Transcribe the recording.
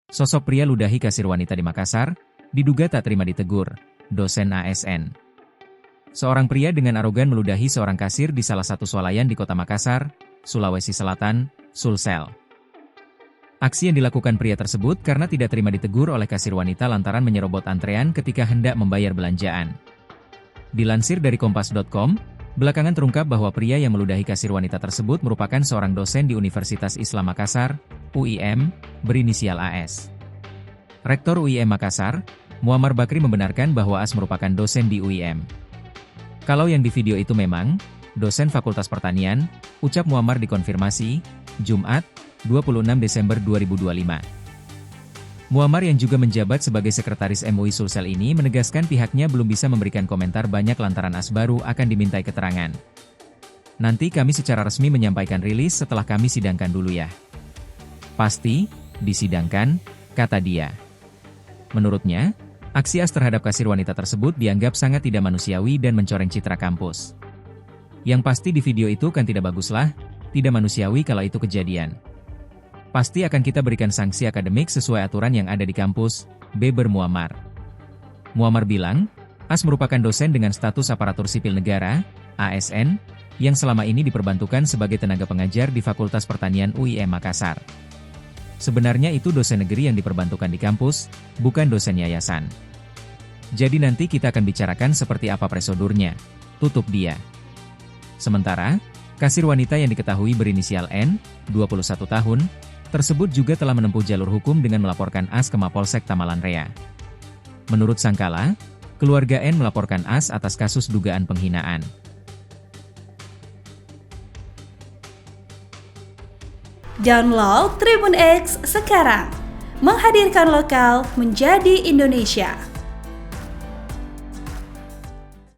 Sosok pria ludahi kasir wanita di Makassar, diduga tak terima ditegur, dosen ASN. Seorang pria dengan arogan meludahi seorang kasir di salah satu swalayan di kota Makassar, Sulawesi Selatan, Sulsel. Aksi yang dilakukan pria tersebut karena tidak terima ditegur oleh kasir wanita lantaran menyerobot antrean ketika hendak membayar belanjaan. Dilansir dari Kompas.com, belakangan terungkap bahwa pria yang meludahi kasir wanita tersebut merupakan seorang dosen di Universitas Islam Makassar, UIM, berinisial AS. Rektor UIM Makassar, Muammar Bakri membenarkan bahwa AS merupakan dosen di UIM. Kalau yang di video itu memang dosen Fakultas Pertanian, ucap Muammar dikonfirmasi, Jumat, 26 Desember 2025. Muammar yang juga menjabat sebagai sekretaris MUI Sulsel ini menegaskan pihaknya belum bisa memberikan komentar banyak lantaran AS baru akan dimintai keterangan. Nanti kami secara resmi menyampaikan rilis setelah kami sidangkan dulu ya. Pasti, disidangkan, kata dia. Menurutnya, aksi AS terhadap kasir wanita tersebut dianggap sangat tidak manusiawi dan mencoreng citra kampus. Yang pasti di video itu kan tidak baguslah, tidak manusiawi kalau itu kejadian. Pasti akan kita berikan sanksi akademik sesuai aturan yang ada di kampus, beber Muammar. Muammar bilang, AS merupakan dosen dengan status aparatur sipil negara, ASN, yang selama ini diperbantukan sebagai tenaga pengajar di Fakultas Pertanian UIM Makassar. Sebenarnya itu dosen negeri yang diperbantukan di kampus, bukan dosen yayasan. Jadi nanti kita akan bicarakan seperti apa prosedurnya, tutup dia. Sementara, kasir wanita yang diketahui berinisial N, 21 tahun, tersebut juga telah menempuh jalur hukum dengan melaporkan AS ke Mapolsek Tamalan Rea. Menurut Sangkala, keluarga N melaporkan AS atas kasus dugaan penghinaan. Download Tribun X sekarang, menghadirkan lokal menjadi Indonesia.